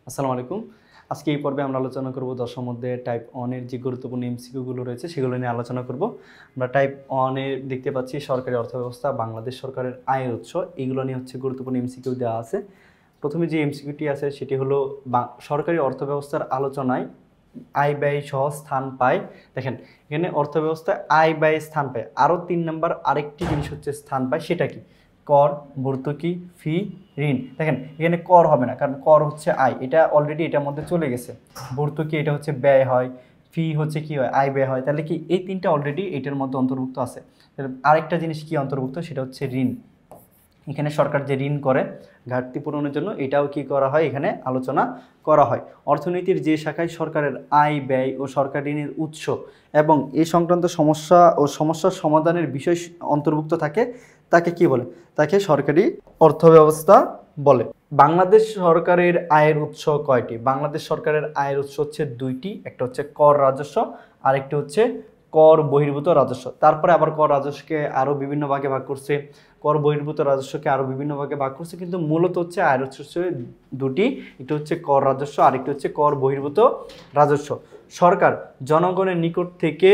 আসসালামু আলাইকুম। আজকে এই পর্বে আমরা আলোচনা করব দশম অধ্যায়ের টাইপ 1 এর যে গুরুত্বপূর্ণ এমসিকিউগুলো রয়েছে সেগুলো নিয়ে আলোচনা করব। আমরা টাইপ 1 এ দেখতে পাচ্ছি সরকারি অর্থব্যবস্থা, বাংলাদেশ সরকারের আয়ের উৎস, এগুলো নিয়ে গুরুত্বপূর্ণ এমসিকিউ দেওয়া আছে। প্রথমে যে এমসিকিউটি আছে সেটি হলো সরকারি অর্থব্যবস্থার আলোচনায় আয় ব্যয় সহ স্থান পায়। দেখেন এখানে অর্থব্যবস্থায় আয় ব্যয় স্থান পায়, আরও 3 নম্বর আরেকটি জিনিস স্থান পায়, সেটা কি? কর, ভর্তুকি, ফি, ঋণ। দেখেন এখানে কর হবে না, কারণ কর হচ্ছে আয়, এটা অলরেডি এটার মধ্যে চলে গেছে। ভর্তুকি এটা ব্যয় হয়, ফি কি হয়? আয় ব্যয় হয়। তাহলে কি এই তিনটা অলরেডি এটার মধ্যে অন্তর্ভুক্ত আছে। আরেকটা জিনিস কি অন্তর্ভুক্ত, সেটা হচ্ছে ঋণ। এখানে সরকার যে ঋণ করে ঘাটতি পূরণের জন্য, এটাও কি করা হয়, এখানে আলোচনা করা হয়। অর্থনীতির যে শাখায় সরকারের আয় ব্যয় ও সরকার ঋণের উৎস এবং এই সংক্রান্ত সমস্যা ও সমস্যার সমাধানের বিষয় অন্তর্ভুক্ত থাকে তাকে কি বলে? তাকে সরকারি অর্থব্যবস্থা বলে। বাংলাদেশ সরকারের আয়ের উৎস কয়টি? বাংলাদেশ সরকারের আয়ের উৎস হচ্ছে দুইটি, একটা হচ্ছে কর রাজস্ব আর একটি হচ্ছে কর বহির্ভূত রাজস্ব। তারপরে আবার কর রাজস্বকে আরও বিভিন্ন ভাগে ভাগ করছে, কর বহির্ভূত রাজস্বকে আরও বিভিন্ন ভাগে ভাগ করছে, কিন্তু মূলত হচ্ছে আয়ের উৎস দুটি, একটি হচ্ছে কর রাজস্ব আর একটি হচ্ছে কর বহির্ভূত রাজস্ব। সরকার জনগণের নিকট থেকে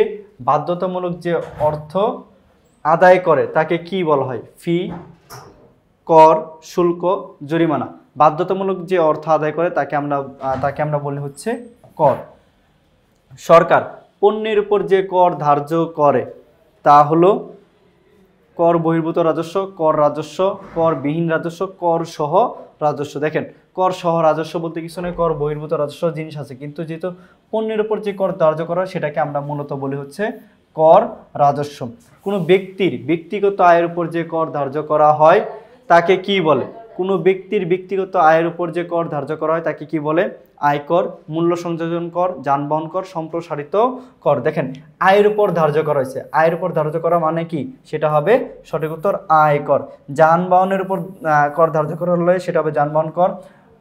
বাধ্যতামূলক যে অর্থ আদায় করে তাকে কি বলা হয়? ফি, কর, শুল্ক, জরিমানা। বাধ্যতামূলক যে অর্থ আদায় করে তাকে আমরা বলি হচ্ছে কর। সরকার পণ্যের উপর যে কর ধার্য করে তা হলো কর বহির্ভূত রাজস্ব, কর রাজস্ব, কর বিহীন রাজস্ব, কর সহ রাজস্ব। দেখেন কর সহ রাজস্ব বলতে কিছু নয়, কর বহির্ভূত রাজস্ব জিনিস আছে, কিন্তু যেহেতু পণ্যের উপর যে কর ধার্য করা হয় সেটাকে আমরা মূলত বলি হচ্ছে কর রাজস্ব। কোনো ব্যক্তির ব্যক্তিগত আয়ের উপর যে কর ধার্য করা হয় তাকে কি বলে? কোনো ব্যক্তির ব্যক্তিগত আয়ের উপর যে কর ধার্য করা হয় তাকে কি বলে? আয়কর, মূল্য সংযোজন কর, যানবাহন কর, সম্প্রসারিত কর। দেখেন আয়ের উপর ধার্য করা হয়েছে, আয়ের উপর ধার্য করা মানে কি? সেটা হবে সঠিক উত্তর আয়কর। যানবাহনের উপর কর ধার্য করা হলে সেটা হবে যানবাহন কর।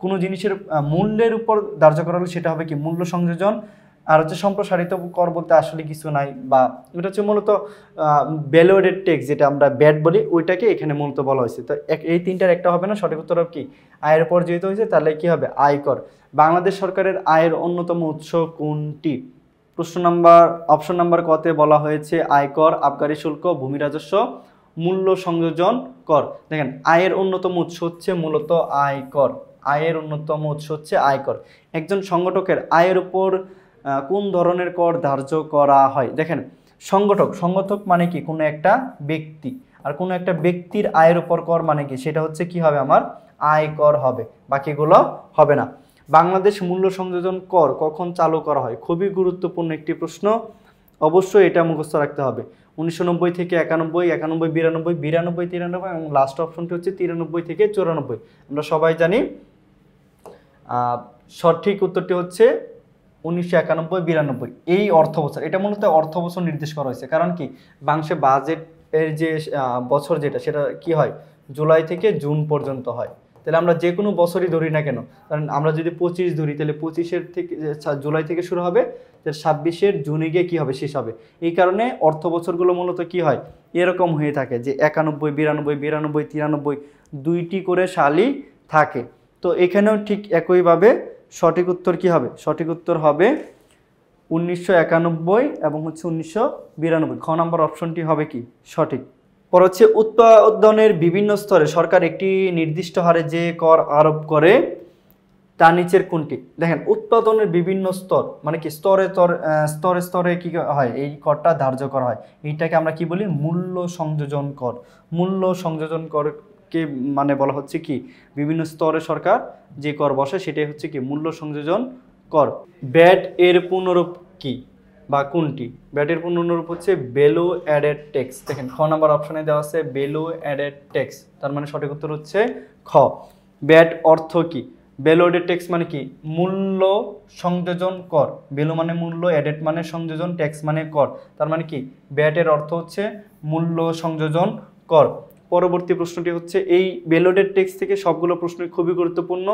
কোনো জিনিসের মূল্যের উপর ধার্য করা হলে সেটা হবে কি? মূল্য সংযোজন। আর সম্প্রসারিত কর বলতে আসলে কিছু নাই, বা এটা হচ্ছে মূলত ভ্যালু এডেড ট্যাক্স, যেটা আমরা ব্যাট বলি, ওইটাকে এখানে মূলত বলা হয়েছে। তো এই তিনটার একটা হবে না, সঠিক উত্তর কি? আয়ের উপর যেহেতু হয়েছে তাহলে কি হবে? আয়কর। বাংলাদেশ সরকারের আয়ের অন্যতম উৎস কোনটি? অপশন নাম্বার কতে বলা হয়েছে আয়কর, আবগারি শুল্ক, ভূমি রাজস্ব, মূল্য সংযোজন কর। দেখেন আয়ের অন্যতম উৎস হচ্ছে মূলত আয়কর। আয়ের অন্যতম উৎস হচ্ছে আয়কর। একজন সংগঠকের আয়ের উপর কোন ধরনের কর ধার্য করা হয়? দেখেন সংগঠক মানে কি? কোনো একটা ব্যক্তি, আর কোনো একটা ব্যক্তির আয়ের উপর কর মানে কি? সেটা হচ্ছে কি হবে? আমার আয়কর হবে, বাকিগুলো হবে না। বাংলাদেশ মূল্য সংযোজন কর কখন চালু করা হয়? খুবই গুরুত্বপূর্ণ একটি প্রশ্ন, অবশ্যই এটা মুখস্থ রাখতে হবে। 1990 থেকে 91, 91, 92, 92, 93 এবং লাস্ট অপশনটি হচ্ছে 93 থেকে 94। আমরা সবাই জানি সঠিক উত্তরটি হচ্ছে 1991, 92 এই অর্থ বছর। এটা মূলত অর্থ বছর নির্দেশ করা হয়েছে, কারণ কি? বাংলাদেশে বাজেটের যে বছর যেটা, সেটা কি হয়? জুলাই থেকে জুন পর্যন্ত হয়। তাহলে আমরা যে কোনো বছরই ধরি না কেন, কারণ আমরা যদি 25 ধরি তাহলে 25-এর থেকে জুলাই থেকে শুরু হবে, 26-এর জুনে গিয়ে কি হবে? শেষ হবে। এই কারণে অর্থ বছরগুলো মূলত কি হয়? এরকম হয়ে থাকে যে 91, 92, 92, 93 দুইটি করে সালই থাকে। তো এখানেও ঠিক একইভাবে সঠিক উত্তর কি হবে? সঠিক উত্তর হবে 1991 এবং 1992। খ নম্বর অপশনটি হবে কি সঠিক। পর হচ্ছে উৎপাদনের বিভিন্ন স্তরে সরকার একটি নির্দিষ্ট হারে যে কর আরোপ করে তা নিচের কোনটি? দেখেন উৎপাদনের বিভিন্ন স্তর মানে কি? স্তরে স্তরে কি হয়? এই করটা ধার্য করা হয়। এইটাকে আমরা কি বলি? মূল্য সংযোজন কর। মূল্য সংযোজন করকে মানে বলা হচ্ছে কি? বিভিন্ন স্তরে সরকার যে কর বসে সেটাই হচ্ছে কি? মূল্য সংযোজন কর। ব্যাট এর পূর্ণরূপ কি বা কোনটি? ব্যাটের পূর্ণরূপ হচ্ছে ভ্যালু অ্যাডেড ট্যাক্স। দেখেন খ নাম্বার অপশনে দেওয়া আছে ভ্যালু অ্যাডেড ট্যাক্স, তার মানে সঠিক উত্তর হচ্ছে খ। ব্যাট অর্থ কি? ভ্যালু অ্যাডেড ট্যাক্স মানে কি? মূল্য সংযোজন কর। ভ্যালু মানে মূল্য, অ্যাডেড মানে সংযোজন, ট্যাক্স মানে কর। তার মানে কি? ব্যাটের অর্থ হচ্ছে মূল্য সংযোজন কর। পরবর্তী প্রশ্নটি হচ্ছে এই ভ্যালু অ্যাডেড ট্যাক্স থেকে সবগুলো প্রশ্নই খুবই গুরুত্বপূর্ণ।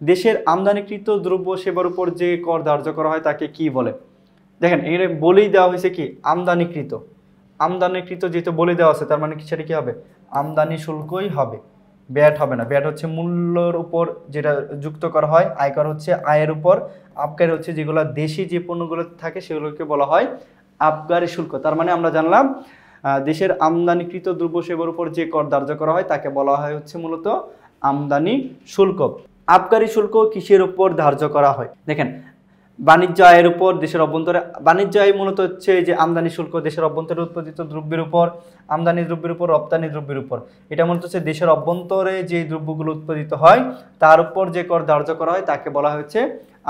দেশের আমদানিকৃত দ্রব্য সেবার উপর যে কর ধার্য করা হয় তাকে কি বলে? দেখেন এখানে বলেই দেওয়া হয়েছে কি? আমদানিকৃত। আমদানিকৃত যেহেতু বলে দেওয়া আছে, তার মানে কি সেটা কি হবে? আমদানি শুল্কই হবে। ব্যাট হবে না, ব্যাট হচ্ছে মূল্যর উপর যেটা যুক্ত করা হয়, আয়কর হচ্ছে আয়ের উপর, আবগারি হচ্ছে যেগুলো দেশি যে পণ্যগুলো থাকে সেগুলোকে বলা হয় আবগারি শুল্ক। তার মানে আমরা জানলাম দেশের আমদানিকৃত দ্রব্য সেবার উপর যে কর ধার্য করা হয় তাকে বলা হয় হচ্ছে মূলত আমদানি শুল্ক। আবগারি শুল্ক কিসের উপর ধার্য করা হয়? দেখেন, বাণিজ্য আয়ের উপর, দেশের অভ্যন্তরে। বাণিজ্য আয় মূলত হচ্ছে যে আমদানি শুল্ক দেশের অভ্যন্তরে উৎপাদিত দ্রব্যের উপর, আমদানি দ্রব্যের উপর, রপ্তানি দ্রব্যের উপর। এটা মূলত হচ্ছে দেশের অভ্যন্তরে যে দ্রব্যগুলো উৎপাদিত হয় তার উপর যে কর ধার্য করা হয় তাকে বলা হচ্ছে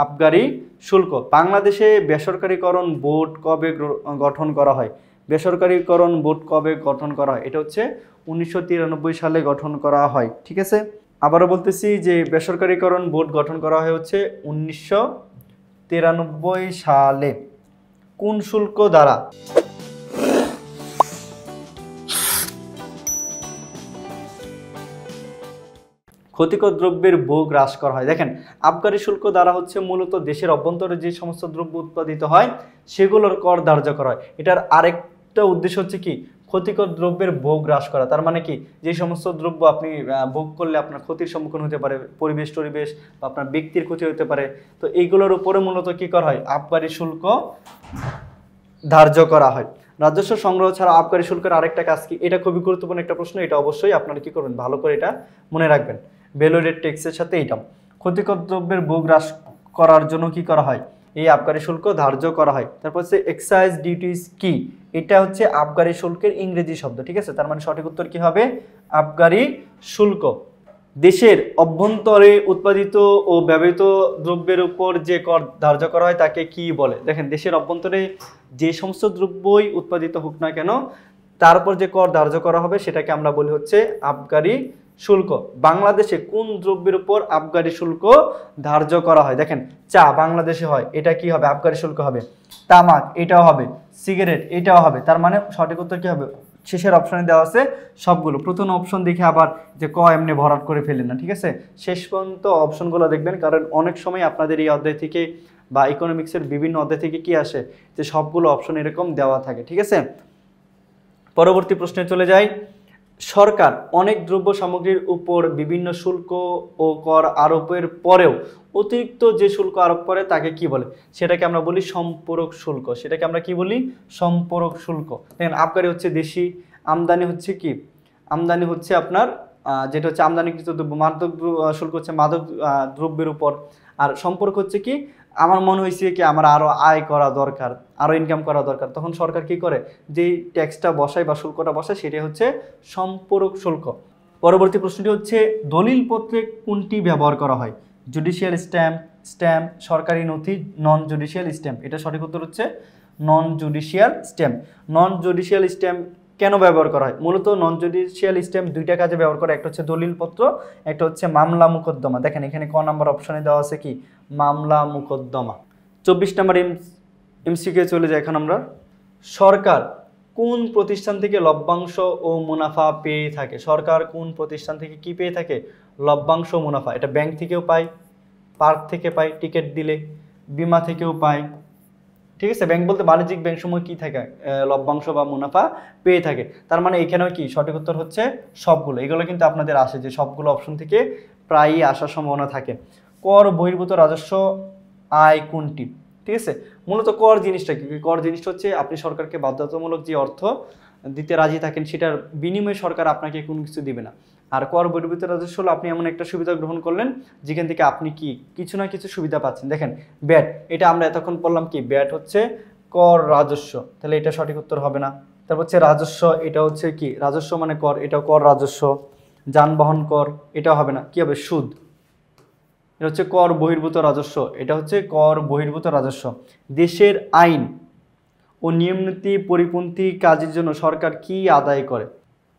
আবগারি শুল্ক। বাংলাদেশে বেসরকারীকরণ বোর্ড কবে গঠন করা হয়? বেসরকারীকরণ বোর্ড কবে গঠন করা হয়? এটা হচ্ছে 1993 সালে গঠন করা হয়। ঠিক আছে, আবারও বলতেছি যে বেসরকারীকরণ বোর্ড গঠন করা হয় হচ্ছে 1993 সালে। কোন শুল্ক দ্বারা? ক্ষতিকর দ্রব্যের ভোগ হ্রাস করা হয়। দেখেন, আবগারি শুল্ক দ্বারা হচ্ছে মূলত দেশের অভ্যন্তরে যে সমস্ত দ্রব্য উৎপাদিত হয় সেগুলোর কর ধার্য করা হয়। এটার আরেকটা উদ্দেশ্য হচ্ছে কি, ক্ষতিকর দ্রব্যের ভোগ হ্রাস করা। তার মানে কি, যে সমস্ত দ্রব্য আপনি ভোগ করলে আপনার ক্ষতির সম্মুখীন হতে পারে, পরিবেশ বা আপনার ব্যক্তির ক্ষতি হতে পারে, তো এইগুলোর উপরে মূলত কি করা হয়? আবগারি শুল্ক ধার্য করা হয়। রাজস্ব সংগ্রহ ছাড়া আবগারি শুল্কের আরেকটা কাজ কি? এটা খুবই গুরুত্বপূর্ণ একটা প্রশ্ন, এটা অবশ্যই আপনারা কি করবেন, ভালো করে এটা মনে রাখবেন। ভ্যালু-এডেড ট্যাক্সের সাথে এটা ক্ষতিকর দ্রব্যের ভোগ হ্রাস করার জন্য কি করা হয়? এই আবগারি শুল্ক ধার্য করা হয়। তারপর হচ্ছে এক্সাইজ ডিউটিস কি? এটা হচ্ছে আবগারি শুল্কের ইংরেজি শব্দ। ঠিক আছে, তার মানে সঠিক উত্তর কি হবে? আবগারি শুল্ক। দেশের অভ্যন্তরে উৎপাদিত ও ব্যবহৃত দ্রব্যের উপর যে কর ধার্য করা হয় তাকে কি বলে? দেখেন, দেশের অভ্যন্তরে যে সমস্ত দ্রব্যই উৎপাদিত হোক না কেন তার উপর যে কর ধার্য করা হবে সেটাকে আমরা বলি হচ্ছে আবগারি শুল্ক। বাংলাদেশে কোন দ্রব্যের উপর আবগারি শুল্ক ধার্য করা হয়? দেখেন, চা বাংলাদেশে হয়, এটা কি হবে? আবগারি শুল্ক হবে। তামাক, এটাও হবে। সিগারেট, এটাও হবে। তার মানে সঠিক উত্তর কি হবে? শেষের অপশনে দেওয়া আছে সবগুলো। প্রথম অপশন দেখে আবার যে এমনি ভরাট করে ফেলেন না, ঠিক আছে? শেষ পর্যন্ত অপশনগুলো দেখবেন, কারণ অনেক সময় আপনাদের এই অধ্যায় থেকে বা ইকোনমিক্সের বিভিন্ন অধ্যায় থেকে কি আসে যে সবগুলো অপশন এরকম দেওয়া থাকে। ঠিক আছে, পরবর্তী প্রশ্নে চলে যাই। সরকার অনেক দ্রব্য সামগ্রীর উপর বিভিন্ন শুল্ক ও কর আরোপের পরেও অতিরিক্ত যে শুল্ক আরোপ করে তাকে কি বলে? সেটাকে আমরা বলি সম্পূরক শুল্ক। সেটাকে আমরা কি বলি? সম্পূরক শুল্ক। দেখেন, আবগারি হচ্ছে দেশি, আমদানি হচ্ছে কি? আমদানি হচ্ছে আপনার যেটা হচ্ছে আমদানিকৃত দ্রব্য, মাদক শুল্ক হচ্ছে মাদক দ্রব্যের উপর, আর সম্পর্ক হচ্ছে কি, আমার মনে হয়েছে কি আমার আরও আয় করা দরকার, আরও ইনকাম করা দরকার, তখন সরকার কি করে? যেই ট্যাক্সটা বসায় বা শুল্কটা বসায় সেটাই হচ্ছে সম্পূরক শুল্ক। পরবর্তী প্রশ্নটি হচ্ছে দলিলপত্রে কোনটি ব্যবহার করা হয়? জুডিশিয়াল স্ট্যাম্প, স্ট্যাম্প, সরকারি নথি, নন জুডিশিয়াল স্ট্যাম্প। এটা সঠিক উত্তর হচ্ছে নন জুডিশিয়াল স্ট্যাম্প। নন জুডিশিয়াল স্ট্যাম্প কেন ব্যবহার করা হয়? মূলত নন জুডিশিয়াল স্ট্যাম্প দুইটা কাজে ব্যবহার করা, একটা হচ্ছে দলিলপত্র, একটা হচ্ছে মামলা মোকদ্দমা। দেখেন, এখানে ক নাম্বার অপশনে দেওয়া আছে কি? মামলা মোকদ্দমা। 24 নম্বর এমসিকিউ চলে যায়। এখন আমরা, সরকার কোন প্রতিষ্ঠান থেকে লভ্যাংশ ও মুনাফা পেয়ে থাকে? সরকার কোন প্রতিষ্ঠান থেকে কি পেয়ে থাকে? লভ্যাংশ মুনাফা। এটা ব্যাংক থেকেও পায়, পার্ক থেকে পায় টিকিট দিলে, বিমা থেকেও পায়। ঠিক আছে, ব্যাংক বলতে বাণিজ্যিক ব্যাংক সময় কি থাকে? লভ্যাংশ বা মুনাফা পেয়ে থাকে। তার মানে এখানেও কি সঠিক উত্তর হচ্ছে সবগুলো। এগুলো কিন্তু আপনাদের আসে যে সবগুলো অপশন থেকে প্রায়ই আসার সম্ভাবনা থাকে। কর বহির্ভূত রাজস্ব আয় কোনটি? ঠিক আছে, মূলত কর জিনিসটা কি? কর জিনিসটা হচ্ছে আপনি সরকারকে বাধ্যতামূলক যে অর্থ দিতে রাজি থাকেন সেটার বিনিময়ে সরকার আপনাকে কোনো কিছু দিবে না। আর কর বহির্ভূত রাজস্ব হলো আপনি এমন একটা সুবিধা গ্রহণ করলেন যেখান থেকে আপনি কি কিছু না কিছু সুবিধা পাচ্ছেন। দেখেন, ব্যাট, এটা আমরা এতক্ষণ বললাম কি? ব্যাট হচ্ছে কর রাজস্ব, তাহলে এটা সঠিক উত্তর হবে না। তারপর হচ্ছে রাজস্ব, এটা হচ্ছে কি? রাজস্ব মানে কর, এটাও কর রাজস্ব। যানবাহন কর, এটাও হবে না, কি হবে? সুদ। এটা হচ্ছে কর বহির্ভূত রাজস্ব, এটা হচ্ছে কর বহির্ভূত রাজস্ব। দেশের আইন ও নিয়মনীতি পরিপন্থী কাজের জন্য সরকার কি আদায় করে?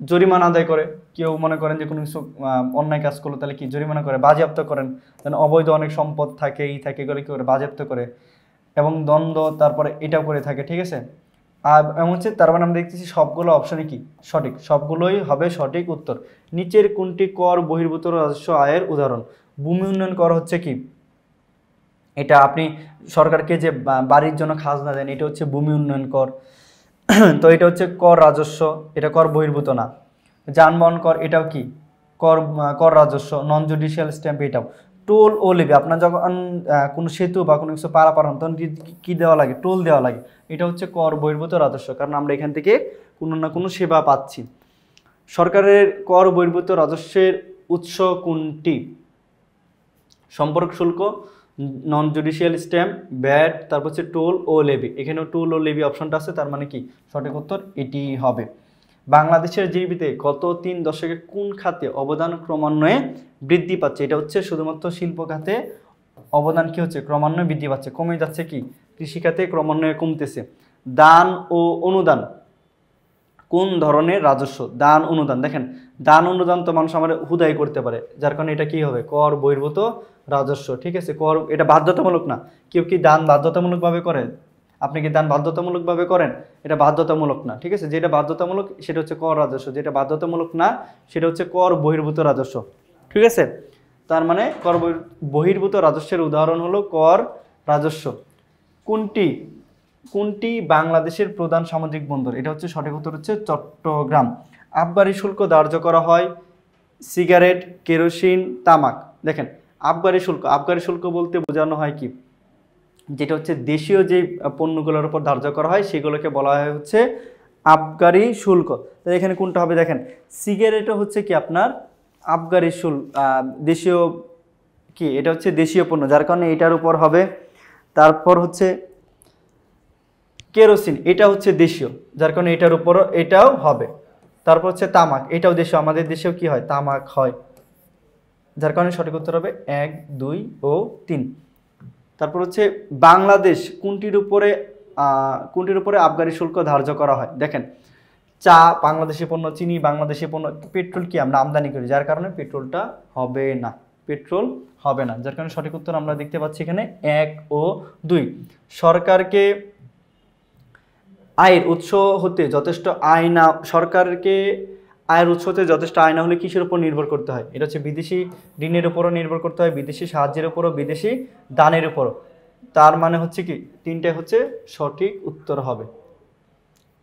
জরিমানা আদায় করে। কেউ মনে করেন যে কোনো কিছু অন্যায় কাজ করলো তাহলে কি জরিমানা করে, বাজেয়াপ্ত করেন। অবৈধ অনেক সম্পদ থাকে, এই থাকে, এগুলো কি করে? বাজেয়াপ্ত করে। এবং দ্বন্দ্ব, তারপরে এটাও করে থাকে। ঠিক আছে, আর এমন হচ্ছে, তার মানে আমরা দেখতেছি সবগুলো অপশনে কি সঠিক, সবগুলোই হবে সঠিক উত্তর। নিচের কোনটি কর বহির্ভূত রাজস্ব আয়ের উদাহরণ? ভূমি উন্নয়ন কর হচ্ছে কি? এটা আপনি সরকারকে যে বাড়ির জন্য খাজনা দেন, এটা হচ্ছে ভূমি উন্নয়ন কর। তো এটা হচ্ছে কর রাজস্ব, এটা কর বহির্ভূত না। যানবাহন কর, এটাও কি? কর কর রাজস্ব, নন জুডিশিয়াল স্ট্যাম্প এটাও। টোল ও লেভি, আপনার যখন কোনো সেতু বা কোনো কিছু পারাপার হন তখন কি দেওয়া লাগে? টোল দেওয়া লাগে। এটা হচ্ছে কর বহির্ভূত রাজস্ব, কারণ আমরা এখান থেকে কোনো না কোনো সেবা পাচ্ছি। সরকারের কর বহির্ভূত রাজস্বের উৎস কোনটি? সম্পর্ক শুল্ক, নন জুডিশিয়াল স্ট্যাম্প, ভ্যাট, তারপর হচ্ছে টোল ও লেভি। এখানেও টোল ও লেভি অপশনটা আছে, তার মানে কি সঠিক উত্তর এটি হবে। বাংলাদেশের জিডিপিতে গত 3 দশকে কোন খাতে অবদান ক্রমান্বয়ে বৃদ্ধি পাচ্ছে? এটা হচ্ছে শুধুমাত্র শিল্প খাতে অবদান কি হচ্ছে? ক্রমান্বয়ে বৃদ্ধি পাচ্ছে। কমে যাচ্ছে কি? কৃষিখাতে ক্রমান্বয়ে কমতেছে। দান ও অনুদান কোন ধরনের রাজস্ব? দান অনুদান, দেখেন দান অনুদান তো মানুষ আমার হুদাই করতে পারে, যার কারণে এটা কি হবে? কর বহির্ভূত রাজস্ব। ঠিক আছে, কর এটা বাধ্যতামূলক না। কেউ কি দান বাধ্যতামূলকভাবে করে? আপনি কি দান বাধ্যতামূলকভাবে করেন? এটা বাধ্যতামূলক না। ঠিক আছে, যেটা বাধ্যতামূলক সেটা হচ্ছে কর রাজস্ব, যেটা বাধ্যতামূলক না সেটা হচ্ছে কর বহির্ভূত রাজস্ব। ঠিক আছে, তার মানে কর বহির্ভূত রাজস্বের উদাহরণ হলো কর রাজস্ব। কোনটি বাংলাদেশের প্রধান সামুদ্রিক বন্দর? এটা হচ্ছে সঠিক উত্তর হচ্ছে চট্টগ্রাম। আবগারি শুল্ক ধার্য করা হয় সিগারেট, কেরোসিন, তামাক। দেখেন আবগারি শুল্ক বলতে বোঝানো হয় কি? যেটা হচ্ছে দেশীয় যে পণ্যগুলোর উপর ধার্য করা হয় সেগুলোকে বলা হয় হচ্ছে আবগারি শুল্ক। তাই এখানে কোনটা হবে? দেখেন সিগারেটও হচ্ছে কি আপনার আবগারি শুল্ক, দেশীয় কি, এটা হচ্ছে দেশীয় পণ্য, যার কারণে এটার উপর হবে। তারপর হচ্ছে কেরোসিন, এটা হচ্ছে দেশীয়, যার কারণে এটার উপর এটাও হবে। তারপর হচ্ছে তামাক, এটাও দেশীয়, আমাদের দেশেও কি হয়? তামাক হয়, যার কারণে সঠিক উত্তর হবে 1, 2 ও 3। তারপর হচ্ছে বাংলাদেশ কোনটির উপরে আবগারি শুল্ক ধার্য করা হয়? দেখেন চা বাংলাদেশি পণ্য, চিনি বাংলাদেশি পণ্য, পেট্রোল কি আমরা আমদানি করি, যার কারণে পেট্রোলটা হবে না, পেট্রোল হবে না, যার কারণে সঠিক উত্তর আমরা দেখতে পাচ্ছি এখানে 1 ও 2। সরকারকে আয়ের উৎস হতে যথেষ্ট আয় না হলে কিসের উপর নির্ভর করতে হয়? এটা হচ্ছে বিদেশি ঋণের উপরও নির্ভর করতে হয়, বিদেশি সাহায্যের উপরও, বিদেশি দানের উপরও। তার মানে হচ্ছে কি 3টাই হচ্ছে সঠিক উত্তর হবে।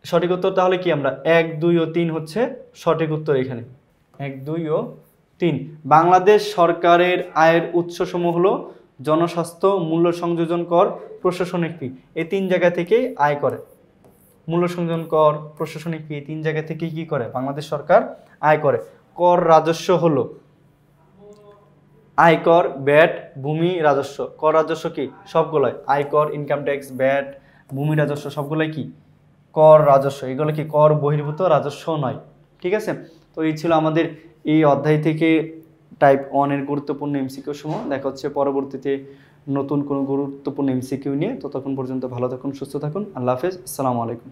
সঠিক উত্তর তাহলে কি আমরা 1, 2 ও 3 হচ্ছে সঠিক উত্তর এখানে 1, 2 ও 3। বাংলাদেশ সরকারের আয়ের উৎসসমূহ হলো জনস্বাস্থ্য, মূল্য সংযোজন কর, প্রশাসনিক ফি। এই 3 জায়গা থেকেই আয় করে। মূল্য সংযোজন কর, প্রশাসনিক ফি, 3 জায়গা থেকে কি করে বাংলাদেশ সরকার আয় করে। কর রাজস্ব হলো আয়কর, ভ্যাট, ভূমি রাজস্ব। কর রাজস্ব কি? সবগুলোই, আয়কর, ইনকাম ট্যাক্স, ভ্যাট, ভূমি রাজস্ব সবগুলোই কি কর রাজস্ব। এগুলো কি কর বহির্ভূত রাজস্ব নয়। ঠিক আছে, তো এই ছিল আমাদের এই অধ্যায় থেকে টাইপ 1 এর গুরুত্বপূর্ণ এমসিকিউ সমূহ। দেখা হচ্ছে পরবর্তীতে নতুন কোনো গুরুত্বপূর্ণ এমসিকিউ নিয়ে। ততক্ষণ পর্যন্ত ভালো থাকুন, সুস্থ থাকুন। আল্লাহ হাফেজ, আসসালামু আলাইকুম।